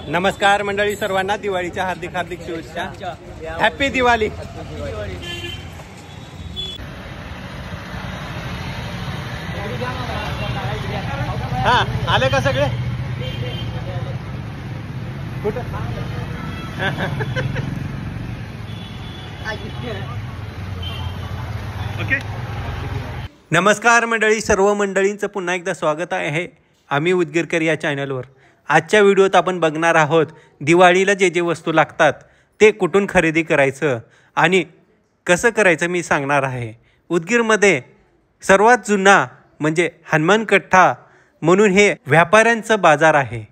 नमस्कार मंडळी, सर्वांना दिवाळीच्या हार्दिक हार्दिक शुभेच्छा. हॅपी दिवाळी. हा, आले का सगळे? कुठं? ओके. नमस्कार मंडळी, सर्व मंडळींचं पुन्हा एकदा स्वागत आहे आम्ही उदगीरकर या चॅनलवर. आजच्या व्हिडिओत आपण बघणार आहोत दिवाळीला जे जे वस्तू लागतात ते कुठून खरेदी करायचं आणि कसं करायचं मी सांगणार आहे. उदगीरमध्ये सर्वात जुना म्हणजे हनुमान कट्टा म्हणून हे व्यापाऱ्यांचं बाजार आहे.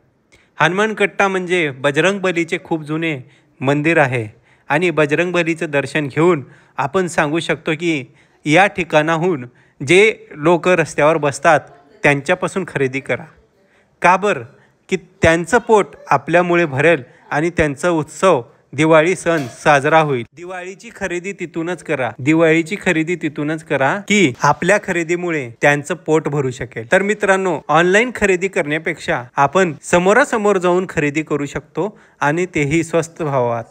हनुमान कट्टा म्हणजे बजरंगबलीचे खूप जुने मंदिर आहे आणि बजरंगबलीचं दर्शन घेऊन आपण सांगू शकतो की या ठिकाणाहून जे लोक रस्त्यावर बसतात त्यांच्यापासून खरेदी करा. का बरं? की त्यांचं पोट आपल्यामुळे भरेल आणि त्यांचा उत्सव दिवाळी सण साजरा होईल. दिवाळीची खरेदी तिथूनच करा. दिवाळीची खरेदी तिथूनच करा की आपल्या खरेदीमुळे त्यांचं पोट भरू शकेल. तर मित्रांनो, ऑनलाईन खरेदी करण्यापेक्षा आपण समोरासमोर जाऊन खरेदी करू शकतो आणि तेही स्वस्त भावात.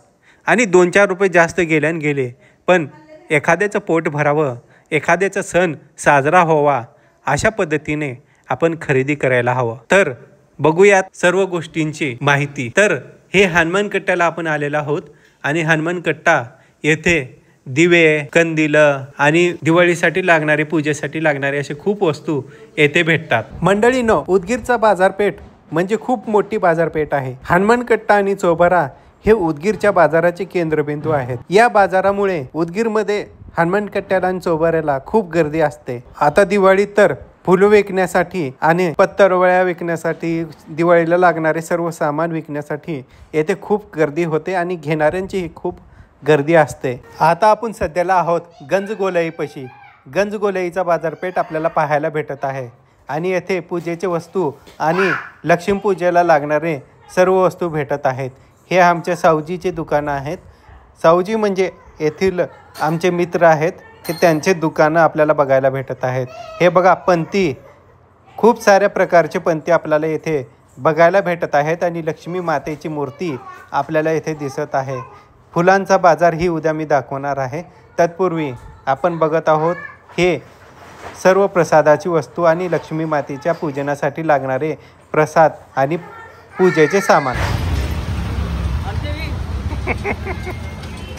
आणि 2-4 रुपये जास्त गेल्यान गेले, पण एखाद्याचं पोट भरावं, एखाद्याचा सण साजरा व्हावा अशा पद्धतीने आपण खरेदी करायला हवं. तर बघूयात सर्व गोष्टींची माहिती. तर हे हनुमान कट्ट्याला आपण आलेलो आहोत आणि हनुमान कट्टा येथे दिवे, कंदिलं आणि दिवाळीसाठी लागणारे, पूजेसाठी लागणारे असे खूप वस्तू येथे भेटतात. मंडळींनो, उदगीरचा बाजारपेठ म्हणजे खूप मोठी बाजारपेठ आहे. हनुमान कट्टा आणि चोबारा हे उदगीरच्या बाजाराचे केंद्रबिंदू आहेत. या बाजारामुळे उदगीरमध्ये हनुमान कट्ट्याला आणि चोबाऱ्याला खूप गर्दी असते. आता दिवाळीत तर फुलं विकण्यासाठी आणि पत्तरवळ्या विकण्यासाठी, दिवाळीला लागणारे सर्व सामान विकण्यासाठी येथे खूप गर्दी होते आणि घेणाऱ्यांचीही खूप गर्दी असते. आता आपण सध्याला आहोत गंजगोलाईपाशी. गंजगोलाईचा बाजारपेठ आपल्याला पाहायला भेटत आहे आणि येथे पूजेचे वस्तू आणि लक्ष्मीपूजेला लागणारे सर्व वस्तू भेटत आहेत. हे आमच्या सावजीचे दुकानं आहेत. सावजी म्हणजे येथील आमचे मित्र आहेत, हे त्यांचे दुकानं आपल्याला बघायला भेटत आहेत. हे बघा, पंती, खूप साऱ्या प्रकारचे पंती आपल्याला येथे बघायला भेटत आहेत आणि लक्ष्मी मातेची मूर्ती आपल्याला येथे दिसत आहे. फुलांचा बाजार ही उद्या मी दाखवणार आहे. तत्पूर्वी आपण बघत आहोत हे सर्व प्रसादाची वस्तू आणि लक्ष्मी मातेच्या पूजनासाठी लागणारे प्रसाद आणि पूजेचे सामान.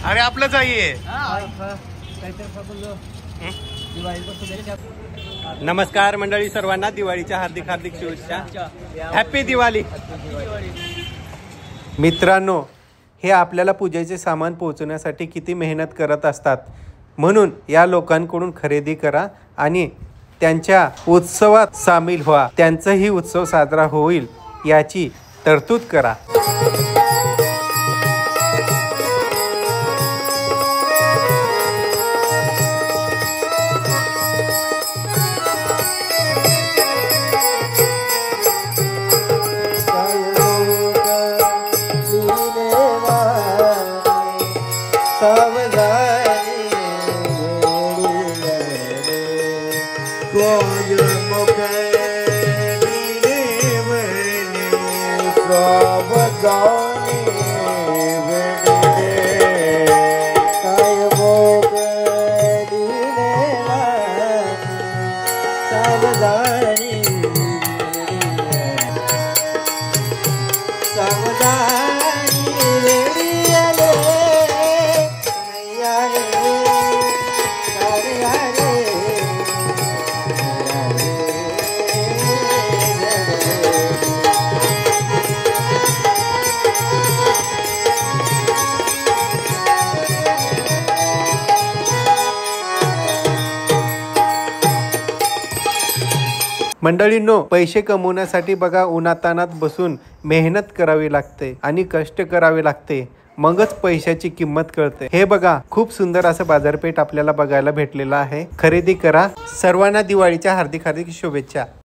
अरे आपलंच आहे. नमस्कार मंडळी, सर्वांना दिवाळीच्या हार्दिक हार्दिक शुभेच्छा. हॅपी दिवाळी. मित्रांनो, हे आपल्याला पूजेचे सामान पोहोचवण्यासाठी किती मेहनत करत असतात, म्हणून या लोकांकडून खरेदी करा आणि त्यांच्या उत्सवात सामील व्हा. त्यांचाही उत्सव साजरा होईल याची तरतूद करा. मंडळींनो, पैसे कमवण्यासाठी बघा उन्हातानात बसून मेहनत करावी लागते आणि कष्ट करावे लागते, मगच पैशाची किंमत कळते. हे बघा, खूप सुंदर असं बाजारपेठ आपल्याला बघायला भेटलेलं आहे. खरेदी करा. सर्वांना दिवाळीच्या हार्दिक हार्दिक शुभेच्छा.